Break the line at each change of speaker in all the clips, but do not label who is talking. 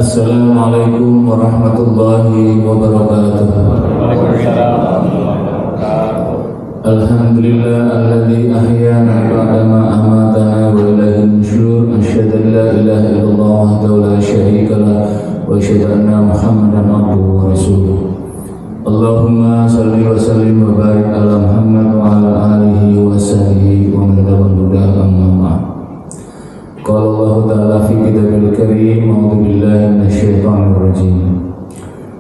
Assalamualaikum warahmatullahi wabarakatuh. Alhamdulillah alladzi ahyana ba'dama amatana wa ilaihi nusyur. Asyhadu an la ilaha illallah wahdahu la syarika lah wa asyhadu anna Muhammadan abduhu wa rasuluh. Allahumma shalli wa sallim wa barik ala Muhammad wa ala alihi wa sahbihi wa man tabi'ahum amma ba'd. Qala Allah ta'ala fi kitabil karim, a'udzu billahi minasyaitonir rajim.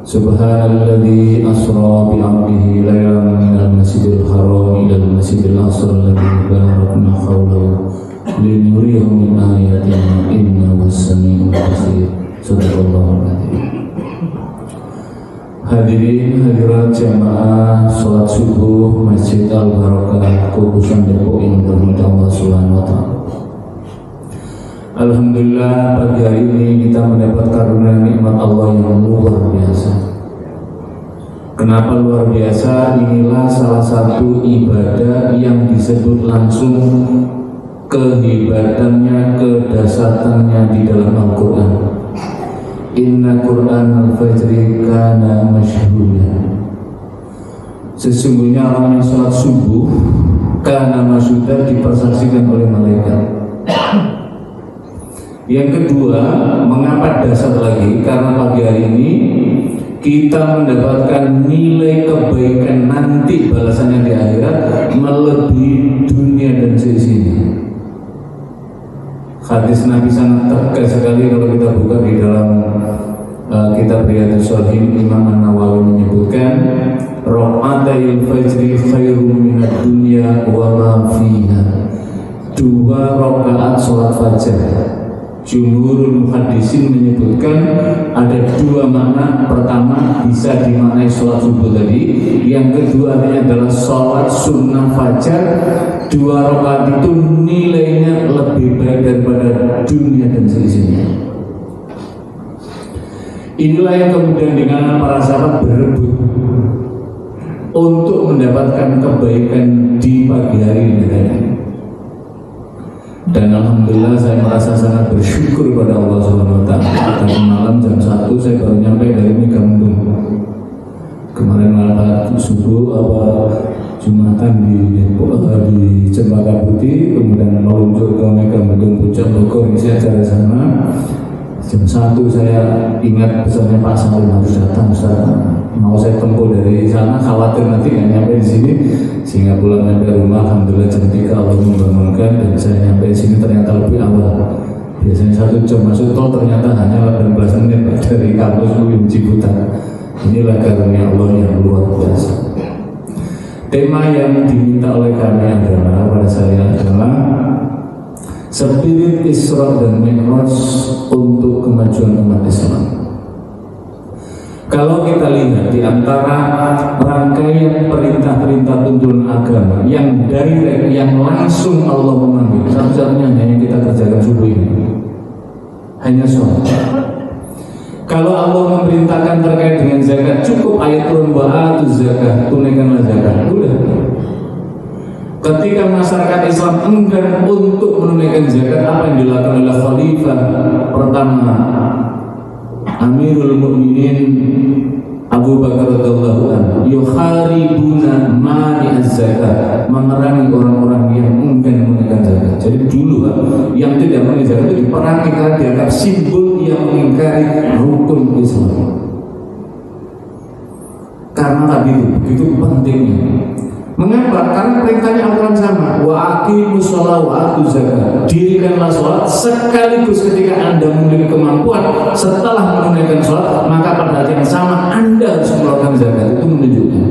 Subhanalladzi asra bi 'abdihi lailan minal masjidil haram ilal masjidil aqsa alladzi barakna hawlahu linuriyahu min ayatina innahu as-sami'ul basir. Shadaqallahul adzim. Hadirin hadirat jamaah salat subuh Masjid Al-Barakah Kubusan Depok yang berhormat Allah Subhanahu wa taala. Alhamdulillah, pagi hari ini kita mendapat karunia nikmat Allah yang luar biasa. Kenapa luar biasa? Inilah salah satu ibadah yang disebut langsung kehebatannya, kedasatannya di dalam Al-Quran. Inna Quran al-fajri kana masyhuda. Sesungguhnya orang yang sholat subuh kana masyhuda, dipersaksikan oleh malaikat. Yang kedua, mengapa dasar lagi? Karena pagi hari ini kita mendapatkan nilai kebaikan nanti balasannya di akhirat melebihi dunia dan seisinya. Hadis Nabi sangat tegas sekali kalau kita buka di dalam kitab Riyadhus Shalihin. Imam An-Nawawi menyebutkan raq'atul fajri khairum minad dunya wa ma fiha. 2 rakaat salat fajar. Jumhurul muhaddisin menyebutkan ada 2 makna. Pertama, bisa dimaknai sholat subuh tadi. Yang kedua artinya adalah sholat sunnah fajar. 2 rakaat itu nilainya lebih baik daripada dunia dan seisinya. Inilah yang kemudian dengan para sahabat berebut untuk mendapatkan kebaikan di pagi hari ini tadi. Dan alhamdulillah saya merasa sangat bersyukur pada Allah Subhanahu wa taala. Tadi malam jam 1 saya baru nyampe dari Megamendung. Kemarin malam subuh Jumatan di Depok, di Cempaka Putih, kemudian meluncur ke Megamendung Puncak Bogor, isi acara sana. Jam 1 saya ingat pesannya Pak Salim harus datang, mau saya tempuh dari sana, khawatir nanti nggak nyampe di sini, sehingga pulang sampai rumah. Alhamdulillah jam 3 Allah membangunkan dan saya nyampe di sini ternyata lebih awal. Biasanya 1 jam masuk tol, ternyata hanya 18 menit dari kampus UIN Ciputat. Inilah karunia Allah yang luar biasa. Tema yang diminta oleh kami adalah pada saya adalah spirit Isra dan Mi'raj untuk kemajuan umat Islam. Kalau kita lihat di antara rangkaian perintah-perintah tuntunan agama yang direct, yang langsung Allah memanggil, satu-satunya hanya kita kerjakan subuh ini, hanya sholat. Kalau Allah memerintahkan terkait dengan zakat, cukup ayat turun wa atuz zakat, tunaikanlah zakat, udah. Ketika masyarakat Islam enggan untuk menunaikan zakat, apa yang dilakukan oleh Khalifah pertama Amirul Mukminin Abu Bakar radhiyallahu anhu, yukharibuna mani'az zakat, memerangi orang-orang yang enggan menunaikan zakat. Jadi dulu yang tidak menunaikan zakat itu diperangi karena dianggap simbol yang mengingkari rukun Islam. Karena tadi itu begitu pentingnya. Mengapa? Karena perintahnya Al-Quran sama. Wa aqimus shalah wa atuz zakat. Dirikanlah sholat sekaligus ketika Anda memiliki kemampuan setelah menunaikan sholat, maka pada saat yang sama Anda harus mengeluarkan zakat. Itu menunjukkan.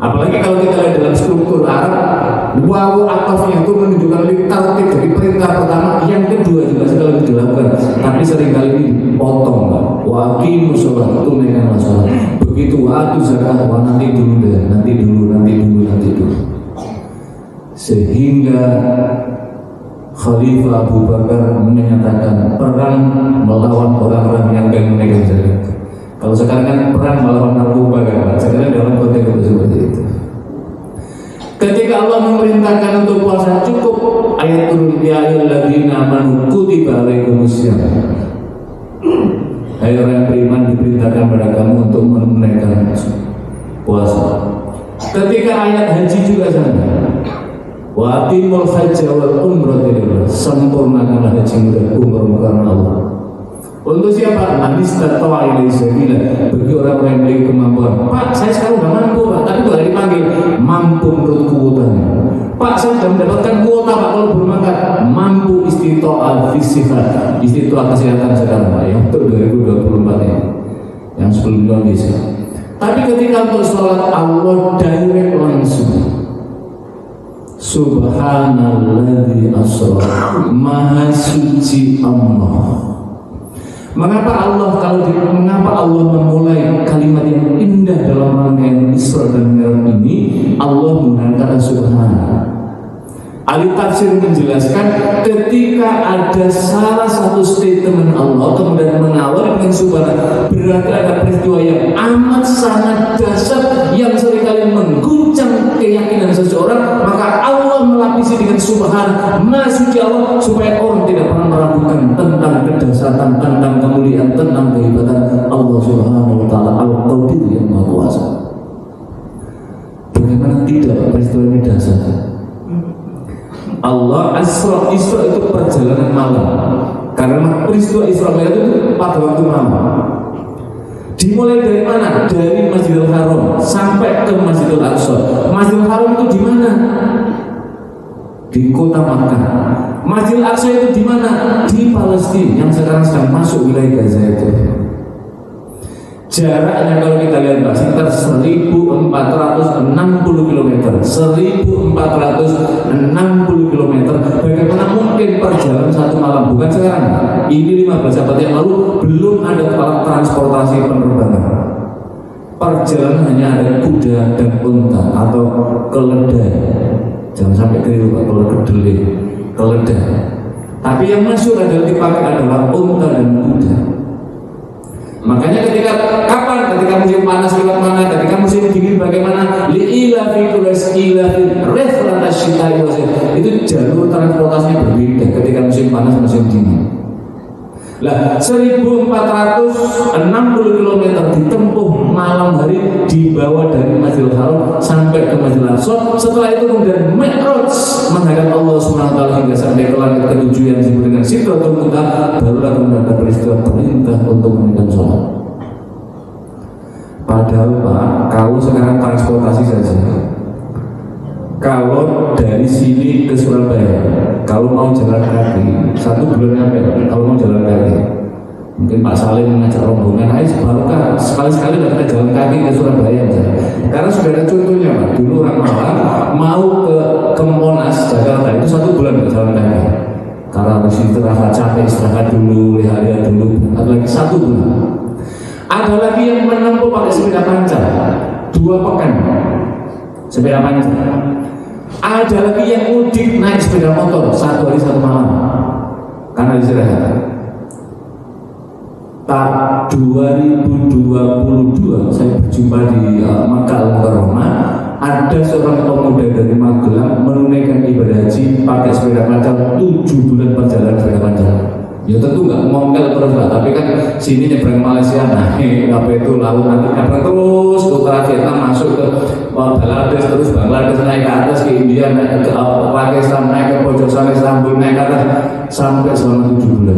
Apalagi kalau kita lihat dalam struktur Arab, wawu atofnya itu menunjukkan tartib dari perintah pertama, yang kedua juga sekali dilakukan. Tapi seringkali ini dipotong. Wa aqimus shalah, tunaikanlah sholat. Begitu waktu zakat, nanti dulu deh, nanti dulu. Sehingga Khalifah Abu Bakar menyatakan perang melawan orang-orang yang enggak menunaikan zakat. Kalau sekarang kan perang melawan narkoba kan, sekarang dalam konteks seperti itu. Ketika Allah memerintahkan untuk puasa, cukup ayat turun ya ayyuhalladzina amanu kutiba alaikumussyiyam. Hai orang yang beriman, diperintahkan pada kamu untuk menunaikan puasa. Ketika ayat haji juga sama. Wa atimul hajja wal umrata lillah, sempurnakanlah haji dan umrah karena Allah. Untuk siapa? Manis tatawa ilaihi sabila, bagi orang yang memiliki kemampuan. Pak, saya sekarang udah mampu, Pak, tapi kalau dipanggil mampu menurut kuotanya. Pak, saya sudah mendapatkan kuota, Pak, kalau belum angkat mampu istitoah fisika, istitoah kesehatan sekarang, Pak, ya, untuk 2024 ini, yang sebelumnya bisa. Tapi ketika untuk sholat Allah direct langsung. Subhanalladzi asra, maha suci Allah. Mengapa Allah memulai kalimat yang indah dalam rangkaian Isra dan Mi'raj ini? Allah menggunakan subhana. Ahli tafsir menjelaskan ketika ada salah satu statement Allah kemudian mengawali dengan subhana, berarti ada peristiwa yang amat sangat dahsyat yang seringkali mengguncang keyakinan seseorang, maka Allah melapisi dengan subhana, maha suci Allah, supaya orang tidak pernah meragukan tentang kedahsyatan, tentang kemuliaan, tentang kehebatan Allah Subhanahu wa taala Al-Qadir yang Maha Kuasa. Bagaimana tidak peristiwa ini dahsyat? Allah Isra itu perjalanan malam, karena peristiwa Isra itu pada waktu malam. Dimulai dari mana? Dari Masjidil Haram sampai ke Masjidil Aqsa. Masjidil Haram itu di mana? Di kota Makkah. Masjidil Aqsa itu di mana? Di Palestina yang sekarang sedang masuk wilayah Gaza itu. Jaraknya kalau kita lihat Pak, sekitar 1460 km. 1460 km. Bagaimana mungkin perjalanan satu malam? Bukan sekarang. Ini 15 abad yang lalu belum ada transportasi penerbangan. Perjalanan hanya ada kuda dan unta atau keledai. Jangan sampai keliru Pak, kalau keledai. Tapi yang masyhur adalah dipakai adalah unta dan kuda. Makanya ketika musim panas lewat mana, ketika musim dingin bagaimana, li'ilafi reflatas syita'i wasyit, itu jalur transportasinya berbeda ketika musim panas musim dingin. Lah 1460 km ditempuh malam hari, dibawa dari Masjidil Haram sampai ke Masjidil Aqsa. Setelah itu kemudian Mi'raj menghadap Allah SWT hingga sampai ke langit ketujuh yang disebut dengan Sidratul Muntaha. Barulah kemudian ada peristiwa perintah untuk menunaikan sholat. Padahal Pak, kalau sekarang transportasi saja, kalau dari sini ke Surabaya, kalau mau jalan kaki 1 bulan nyampe. Kalau mau jalan kaki, mungkin Pak Salim mengajak rombongan, ayo barokah sekali-sekali kita jalan kaki ke Surabaya aja. Karena sudah ada contohnya Pak. Dulu orang Malang mau ke Monas Jakarta itu 1 bulan jalan kaki. Karena harus istirahat, capek istirahat dulu, lihat dulu, lagi 1 bulan. Ada lagi yang menempuh pakai sepeda panjang 2 pekan sepeda panjang. Ada lagi yang mudik naik sepeda motor 1 hari 1 malam karena istirahat. Tahun 2022 saya berjumpa di Makkah Al-Mukarramah, ada seorang pemuda dari Magelang menunaikan ibadah haji pakai sepeda panjang 7 bulan perjalanan sepeda panjang. Ya tentu nggak ngomel terus Pak, tapi kan sini nyebrang Malaysia, naik apa itu laut, nanti nyebrang terus ke utara Vietnam, masuk ke Bangladesh, terus Bangladesh naik ke atas ke India, naik ke Pakistan, naik ke pojok sana Istanbul, naik ke atas sampai selama 7 bulan.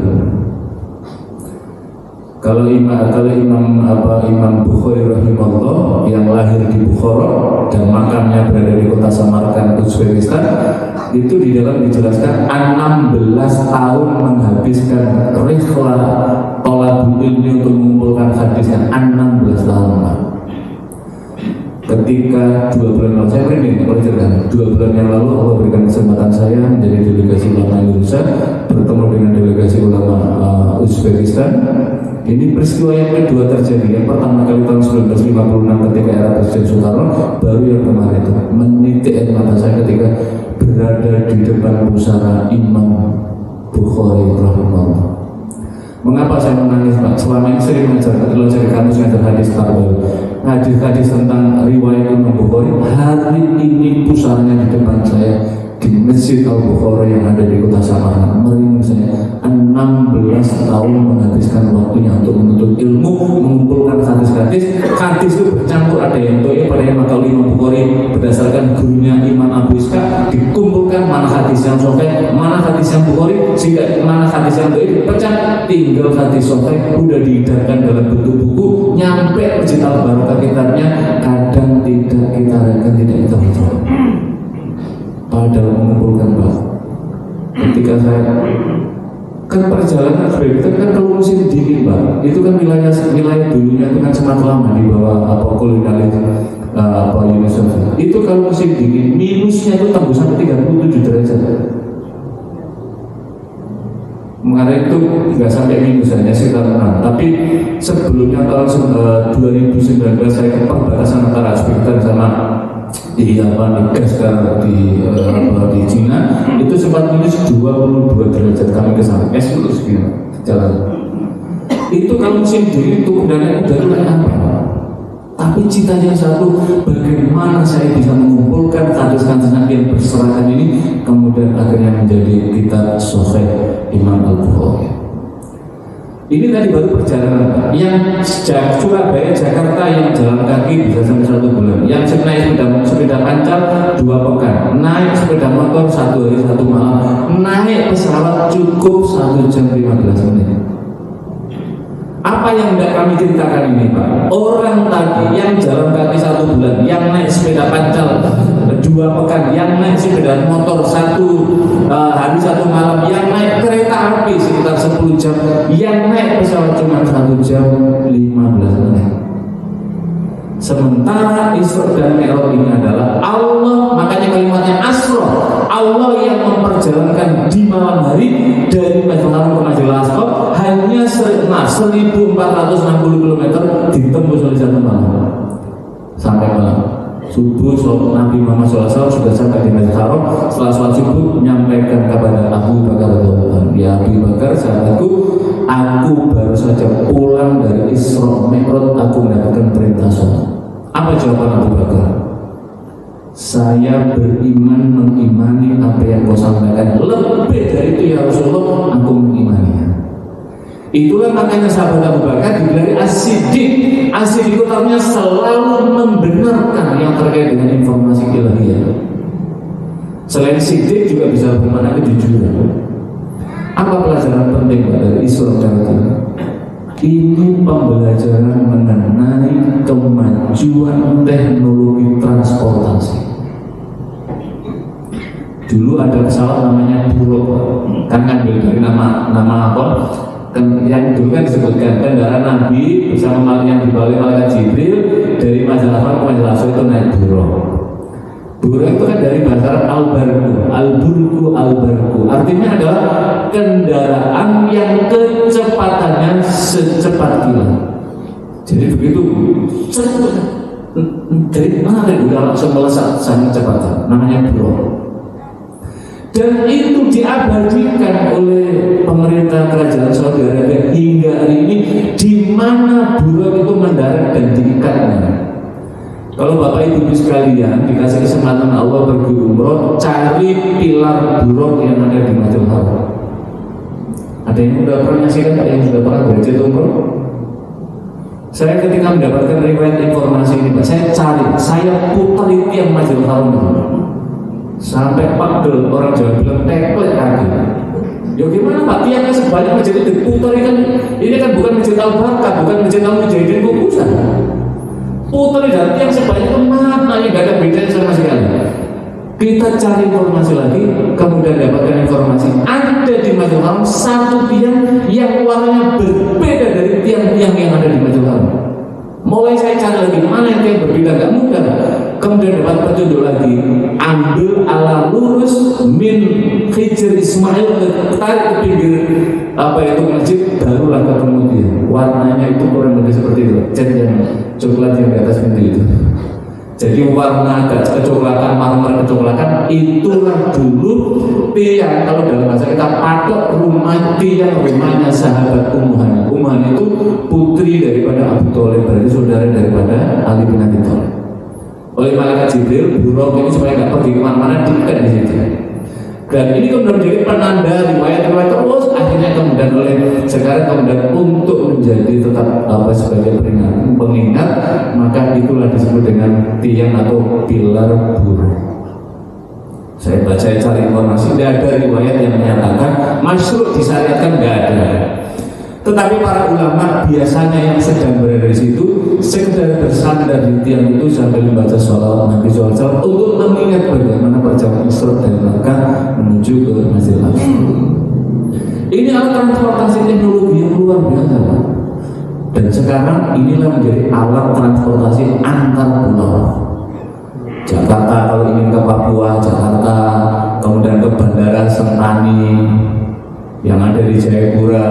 Kalau Imam Bukhari rahimahullah yang lahir di Bukhara dan makamnya berada di kota Samarkand, Uzbekistan, itu di dalam dijelaskan 16 tahun menghabiskan rihlah thalabul ilmi untuk mengumpulkan hadisnya 16 tahun. Ketika 2 bulan lalu, saya merinding kalau ceritakan, 2 bulan yang lalu Allah berikan kesempatan saya menjadi delegasi ulama Indonesia bertemu dengan delegasi ulama Uzbekistan. Ini peristiwa yang kedua terjadi. Yang pertama kali tahun 1956 ketika era Presiden Soekarno, baru yang kemarin itu menitik air mata saya ketika berada di depan pusara Imam Bukhari rahimahullah. Mengapa saya menangis Pak? Selama ini sering belajar kamus ngajar hadis tarbal, hadis tentang riwayat Imam Bukhari. Hari ini pusaranya di depan saya di Masjid Al-Bukhari yang ada di kota Samarkand. Merinding saya. 16 tahun menghabiskan waktunya untuk menuntut ilmu, mengumpulkan hadis-hadis. Hadis itu bercampur, ada yang toib, ada yang makau Imam Bukhari berdasarkan gurunya Imam Abu Ishaq, dikumpulkan mana hadis yang sahih, mana hadis yang Bukhari, sehingga mana hadis yang toib pecah, tinggal hadis sahih udah dihidarkan dalam bentuk buku, nyampe Masjid Al-Barokah kitabnya. Kadang tidak kita rekan, tidak kita baca, padahal mengumpulkan Pak. Ketika saya kan perjalanan itu kan kalau musim dingin Pak, itu kan wilayah dulunya itu kan sangat lama di bawah kolonialis Uni Soviet. Itu kalau musim dingin minusnya itu tembus sampai 37 derajat. Mengenai itu nggak sampai minus, hanya sekitar 6. Tapi sebelumnya tahun 2019 saya ke perbatasan antara Uzbekistan sama di gas di Cina, itu sempat minus 22 derajat. Kami ke sana es itu jalan. Itu kalau musim dingin itu udara itu kayak apa? Tapi citanya satu, bagaimana saya bisa mengumpulkan hadis-hadis yang berserakan ini, kemudian akhirnya menjadi kitab Sahih Imam Al-Bukhari. Ini tadi baru perjalanan Pak. Yang Surabaya, Jakarta yang jalan kaki bisa sampai 1 bulan. Yang naik sepeda pancal 2 pekan. Naik sepeda motor 1 hari 1 malam. Naik pesawat cukup 1 jam 15 menit. Apa yang tidak kami ceritakan ini Pak? Orang tadi yang jalan kaki 1 bulan, yang naik sepeda pancal 2 pekan, yang naik sepeda motor 1 hari 1 malam, yang naik kereta api sekitar 10 jam, yang naik pesawat cuma 1 jam 15 menit. Sementara Isra dan Mi'raj ini adalah Allah, makanya kalimatnya Asra, Allah yang memperjalankan di malam hari dari Masjidil Haram ke Masjidil Aqsa hanya 1460 km ditembus oleh 1 malam sampai malam. Subuh Nabi Muhammad SAW sudah sampai di Masjidil Haram. Setelah sholat subuh menyampaikan kepada Abu Bakar radhiyallahu anhu, ya Abu Bakar, sahabatku, aku baru saja pulang dari Isra Mi'raj, aku mendapatkan perintah sholat. Apa jawaban Abu Bakar? Saya beriman mengimani apa yang kau sampaikan. Lebih dari itu ya Rasulullah, aku mengimaninya. Itulah makanya sahabat Abu Bakar digelari As-Siddiq. As-Siddiq itu artinya selalu membenarkan yang terkait dengan informasi ilahiyah. Selain Siddiq juga bisa bermakna kejujuran. Apa pelajaran penting dari Isra dan Mi'raj? Ini pembelajaran mengenai kemajuan teknologi transportasi. Dulu ada pesawat namanya Buruk, kan ambil dari nama apa? Yang dulu kan disebutkan kendaraan Nabi bersama malaikat yang dibawa malaikat Jibril dari Masjidil Haram ke Masjidil Aqsa itu naik Buruk. Buruk itu kan dari bahasa Arab al-barku, artinya adalah kendaraan yang kecepatannya secepat kilat. Jadi begitu cepat, jadi udah langsung melesat sangat cepat, namanya Buruk. Dan itu diabadikan oleh pemerintah kerajaan Saudi Arabia hingga hari ini, di mana Buruk itu mendarat dan diikatnya. Kalau Bapak Ibu sekalian dikasih kesempatan Allah pergi umroh, cari pilar Buruk yang ada di Masjidil Haram. Ada yang sudah pernah nyaksikan, Pak, yang sudah pernah berhasil umroh? Saya ketika mendapatkan riwayat informasi ini, Pak, saya cari, saya putar itu yang Masjidil Haram itu. Sampai pagel, orang Jawa bilang teklek kaki. Ya gimana Pak, tiangnya sebanyak masjid itu diputar, ini kan bukan Masjid Al-Barokah, bukan Masjid Al-Mujahidin Kukusan. Putar dan tiang sebanyak itu mana yang gak ada bedanya sama sekali. Kita cari informasi lagi, kemudian dapatkan informasi ada di Masjidil Haram satu tiang yang warnanya berbeda dari tiang-tiang yang ada di Masjidil Haram. Mulai saya cari lagi mana yang berbeda, gak mudah. Kemudian dapat petunjuk lagi, ambil ala lurus min Hijr Ismail, tarik ke pinggir masjid, barulah ketemu dia. Warnanya itu kurang lebih seperti itu, cat yang coklat yang di atas pintu itu. Jadi warna agak kecoklatan, marmer kecoklatan, itulah dulu tiang, kalau dalam bahasa kita patok rumah tiang rumahnya sahabat Ummu Hani. Ummu Hani itu putri daripada Abu Thalib, berarti saudara daripada Ali bin Abi Thalib. Oleh malaikat Jibril, Buruk ini supaya nggak pergi kemana-mana, diikat di situ. Dan ini kemudian menjadi penanda riwayat-riwayat terus, akhirnya kemudian oleh sekarang kemudian untuk menjadi tetap sebagai pengingat, maka itulah disebut dengan tiang atau pilar buruh. Saya cari informasi, tidak ada riwayat yang menyatakan masyru' disyariatkan, tidak ada. Tetapi para ulama biasanya yang sedang berada di situ sekedar bersandar di tiang itu sambil membaca sholawat Nabi SAW untuk mengingat bagaimana perjalanan Isra dari Makkah menuju ke Masjidil Aqsa. Ini alat transportasi teknologi yang luar biasa, Pak. Dan sekarang inilah menjadi alat transportasi antar pulau. Jakarta kalau ingin ke Papua, Jakarta, kemudian ke Bandara Sentani yang ada di Jayapura.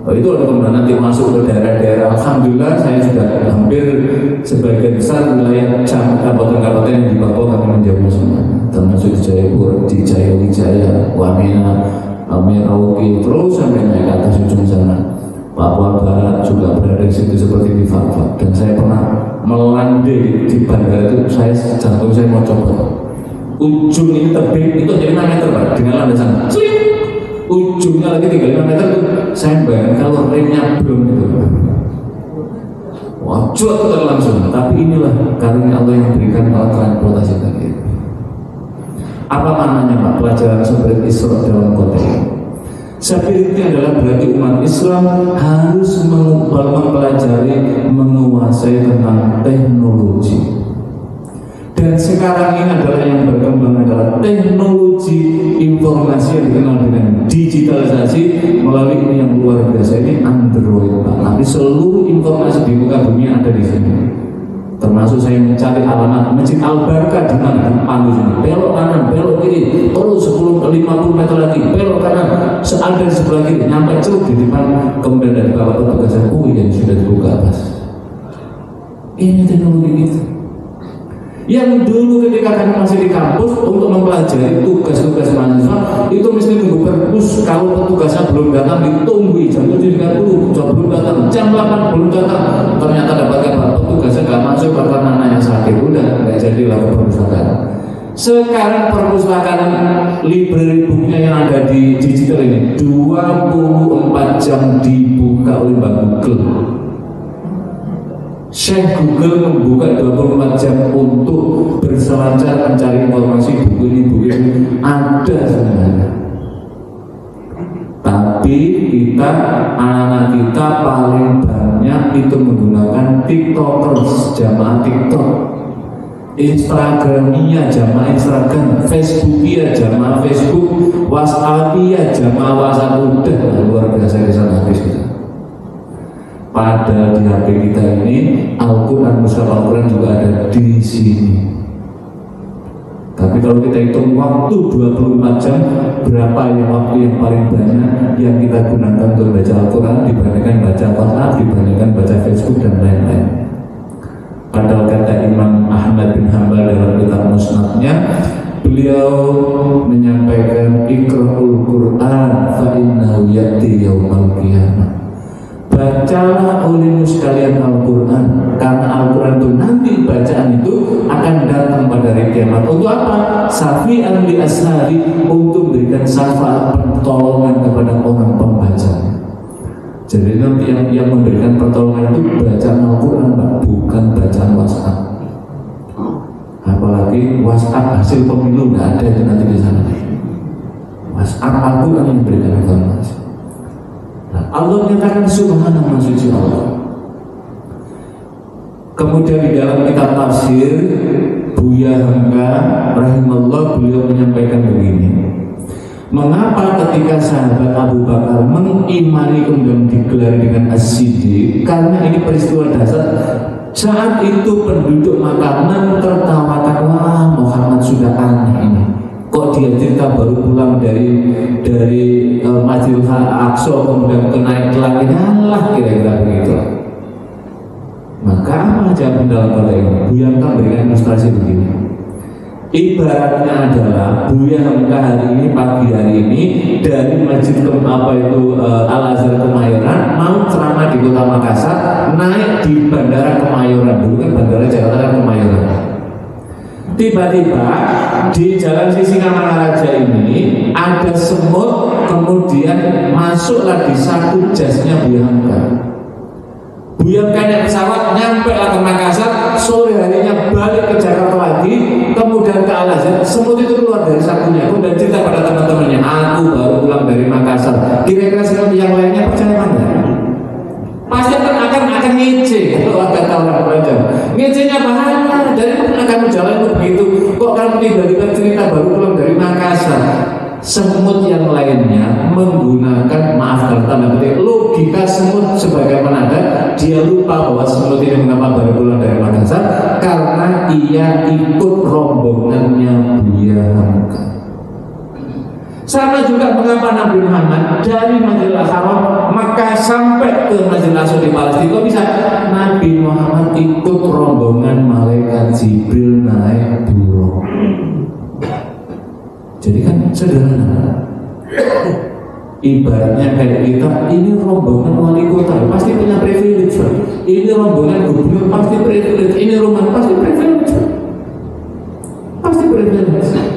Itu kemudian nanti masuk ke daerah-daerah. Alhamdulillah saya sudah hampir sebagian besar wilayah kabupaten-kabupaten yang di Papua kami menjamah semua, termasuk di Jayapura, di Jayawijaya, Wamena, Merauke, terus sampai naik ke atas ujung sana. Papua Barat juga berada di situ seperti di Fakfak. Dan saya pernah melandai di bandara itu, jantung saya mau coba. Ujung ini tebing itu jadi 5 meter, Pak, dengan landasan. Ujungnya lagi 35 meter tuh, saya bayangkan kalau remnya belum itu, wah, cuat langsung. Tapi inilah karunia Allah yang berikan alat transportasi tadi. Apa maknanya, Pak, pelajaran Spirit Isra dalam konteks ini? Spirit ini adalah berarti umat Islam harus mempelajari, menguasai tentang teknologi. Dan sekarang ini adalah yang berkembang adalah teknologi informasi yang dikenal dengan digitalisasi melalui ini yang luar biasa, ini Android, Pak. Tapi seluruh informasi di muka bumi ada di sini. Termasuk saya mencari alamat Masjid Al-Barkah di mana, di pandu sini. Belok kanan, belok kiri, terus 50 meter lagi, belok kanan, ada di sebelah kiri, nyampe ceruk di depan, kemudian dari bawah petugas yang sudah dibuka atas. Ini teknologi itu. Yang dulu ketika kami masih di kampus untuk mempelajari tugas-tugas mahasiswa itu mesti tunggu perpus, kalau petugasnya belum datang ditunggu jam 7.30, jam belum datang, jam 8 belum datang, ternyata dapat kabar petugasnya nggak masuk karena anaknya sakit, udah nggak jadilah ke perpustakaan. Sekarang perpustakaan library booknya yang ada di digital ini 24 jam dibuka oleh Mbak Google. Syekh Google membuka 24 jam untuk berselancar mencari informasi buku ini ada sebenarnya. Tapi kita, anak-anak kita paling banyak itu menggunakan TikTokers, jamaah TikTok, Instagramia, jamaah Instagram, Facebookia, jamaah Facebook, WhatsAppia, jamaah WhatsApp. Udah luar biasa di sana habis kita. Pada di HP kita ini Al-Quran, Mushaf Al-Quran juga ada di sini. Tapi kalau kita hitung waktu 24 jam, berapa yang waktu yang paling banyak yang kita gunakan untuk baca Al-Quran dibandingkan baca WhatsApp, dibandingkan baca Facebook dan lain-lain. Padahal kata Imam Ahmad bin Hanbal dalam kitab Musnadnya, beliau menyampaikan Iqra'ul Quran fa innahu ya'ti yaumal qiyamah. Bacalah olehmu sekalian Al-Quran, karena Al-Quran itu nanti bacaan itu akan datang pada hari kiamat. Untuk apa? Syafi'an li ashari, untuk memberikan syafaat pertolongan kepada orang pembaca. Jadi nanti yang memberikan pertolongan itu bacaan Al-Quran, bukan bacaan WhatsApp. Apalagi WhatsApp hasil pemilu nggak ada itu nanti di sana. WhatsApp Al-Quran yang memberikan informasi. Allah menyatakan subhanahu wa suci Allah. Kemudian di dalam kitab tafsir Buya Hamka rahimahullah, beliau menyampaikan begini, mengapa ketika sahabat Abu Bakar mengimani kemudian digelar dengan as-siddiq? Karena ini peristiwa dasar. Saat itu penduduk Makkah tertawakan, wah Muhammad sudah aneh ini. Kok dia cerita baru pulang dari Masjidil Aqsa kemudian naik ke langit, Allah kira-kira begitu. Maka apa jawaban dalam kata ini? Buya Hamka berikan ilustrasi begini. Ibaratnya adalah Buya Hamka hari ini, pagi hari ini dari Masjid Al-Azhar Kemayoran mau ceramah di Kota Makassar, naik di Bandara Kemayoran. Dulu kan Bandara Jakarta kan Kemayoran. Tiba-tiba di jalan Sisingamangaraja ini ada semut, kemudian masuklah di satu jasnya Buya Hamka. Buya Hamka naik pesawat, nyampe lah ke Makassar, sore harinya balik ke Jakarta lagi, kemudian ke Al-Azhar. Semut itu keluar dari sakunya, kemudian cerita pada teman-temannya, aku baru pulang dari Makassar. Kira-kira semut yang lainnya percaya mana? Pasti akan ngece kalau kata orang pelajar. Ngecenya bahaya, dari akan jalan begitu. Kok kamu tiba-tiba cerita baru pulang dari Makassar? Semut yang lainnya menggunakan, maaf kalau tanda petik, logika semut sebagaimana ada. Dia lupa bahwa semut ini mengapa baru pulang dari Makassar, karena ia ikut rombongannya Buya Hamka. Sama juga mengapa Nabi Muhammad dari Masjidil Haram Makkah sampai ke Masjidil Aqsa di Palestina bisa. Nabi Muhammad ikut rombongan malaikat Jibril naik buruk. Jadi kan sederhana. Ibaratnya kayak kita, ini rombongan wali kota pasti punya privilege. Ini rombongan gubernur pasti privilege. Ini rombongan pasti privilege. Pasti privilege.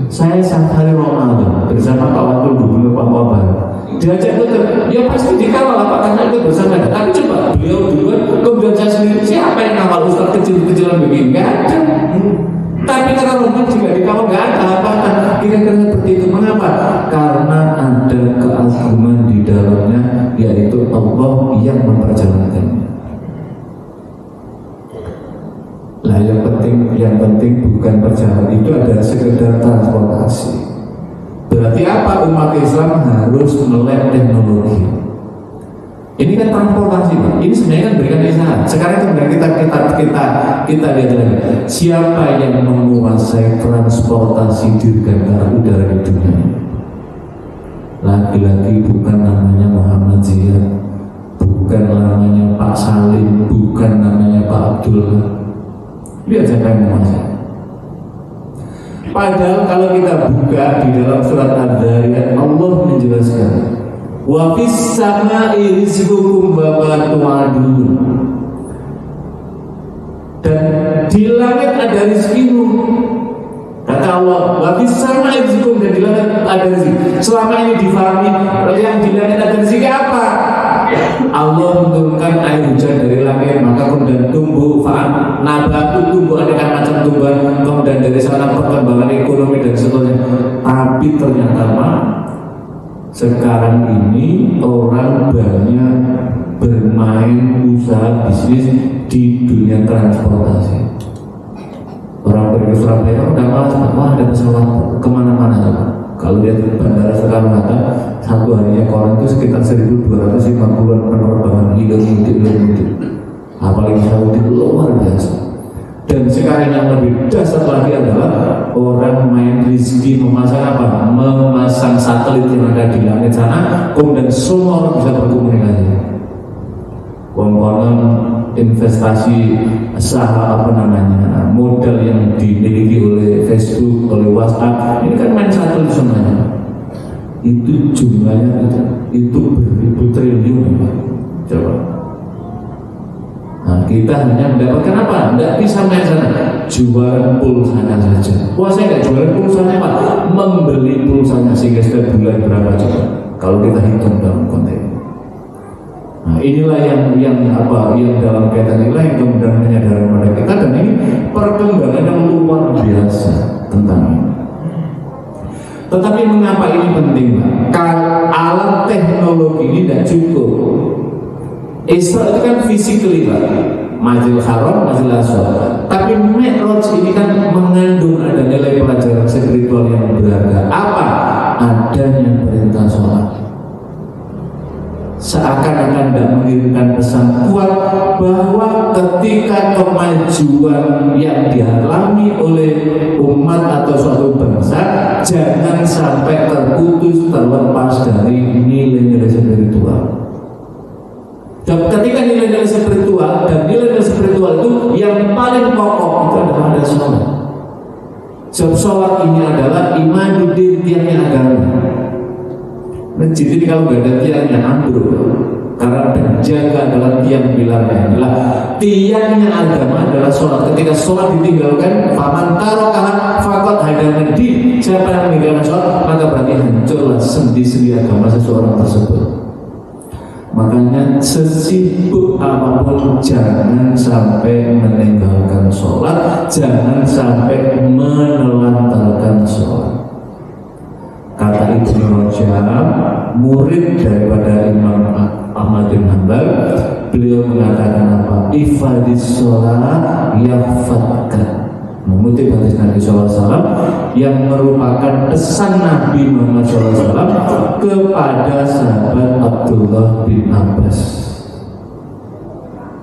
Saya hari Ramadan bersama Pak Wakil Gubernur Papua Barat. Diajak ke, ya pasti dikawal Pak, karena itu bersama. Tapi coba beliau duluan, kemudian saya sendiri, siapa yang ngawal ustaz kecil-kecilan begini? Nggak ada. Tapi karena rombongan juga dikawal nggak ada apa-apa. Kira-kira seperti itu. Mengapa? Karena ada keagungan di dalamnya, yaitu Allah yang memperjalankannya. Nah, yang penting bukan perjalanan, itu adalah sekedar transportasi. Berarti apa? Umat Islam harus melek teknologi. Ini kan transportasi, Pak. Ini sebenarnya kan berikan isyarat. Sekarang kemudian kita lihat lagi. Siapa yang menguasai transportasi dirgantara udara di dunia ini? Lagi-lagi bukan namanya Muhammad Ziyad, bukan namanya Pak Salim, bukan namanya Pak Abdullah. Lihat siapa yang menguasai. Padahal kalau kita buka di dalam surat Ad-Dhariyat, Allah menjelaskan, wa fis samai rizqukum wa ma tu'adun. Dan di langit ada rizkimu. Kata Allah, wa fis samai rizqukum, dan di langit ada rezeki. Selama ini difahami yang di langit ada rezeki apa? Allah menurunkan air hujan dari langit, maka kemudian tumbuh nabatu, tumbuh aneka macam tumbuhan, kemudian dari sana perkembangan ekonomi dan seterusnya. Tapi ternyata sekarang ini orang banyak bermain usaha bisnis di dunia transportasi. Orang pergi ke Surabaya udah malas, wah ada pesawat kemana-mana. Kalau dia di bandara Soekarno-Hatta, satu harinya koran itu sekitar 1.250-an penerbangan hilir-mudik. Apalagi Saudi luar biasa. Dan sekarang yang lebih dahsyat lagi adalah orang main rezeki, memasang apa? Memasang satelit yang ada di langit sana, kemudian semua orang bisa berkomunikasi. Konon investasi saham modal yang dimiliki oleh Facebook, oleh WhatsApp, ini kan main satelit semuanya. Itu jumlahnya itu beribu triliun, Pak. Coba. Nah, kita hanya mendapatkan apa? Tidak bisa main sana, jualan pulsanya saja. Wah, saya nggak jualan pulsanya, Pak. Membeli pulsanya sehingga setiap bulan berapa coba? Kalau kita hitung dalam konteks. Nah, inilah yang dalam kaitan inilah yang kemudian menyadarkan pada kita, dan ini perkembangan yang luar biasa tentang ini. Tetapi mengapa ini penting, Pak? Alat teknologi ini tidak cukup. Isra itu kan physically, Pak. Masjidil Haram, Masjidil Aqsa. Tapi Mi'raj ini kan mengandung ada nilai pelajaran spiritual yang berharga. Apa? Adanya perintah sholat. Seakan-akan tidak mengirimkan pesan kuat bahwa ketika kemajuan yang dialami oleh umat atau suatu bangsa, jangan sampai terputus terlepas dari nilai-nilai spiritual. Dan ketika nilai-nilai spiritual dan nilai-nilai spiritual itu yang paling pokok itu adalah ada sholat. Sebab sholat ini adalah iman di tiangnya agama. Masjid ini kalau nggak ada tiangnya ambruk. Karena penjaga adalah tiang pilarnya. Inilah tiangnya agama adalah sholat. Ketika sholat ditinggalkan, faman tarakaha faqad hadana din. Siapa yang meninggalkan sholat, maka berarti hancurlah sendi-sendi agama seseorang tersebut. Makanya sesibuk apapun jangan sampai meninggalkan sholat, jangan sampai menelantarkan sholat. Kata Ibnu Rajab, murid daripada Imam Ahmad bin Hanbal, beliau mengatakan apa? Ifadis sholat yahfadkan. Mengutip hadis Nabi SAW yang merupakan pesan Nabi Muhammad SAW kepada sahabat Abdullah bin Abbas.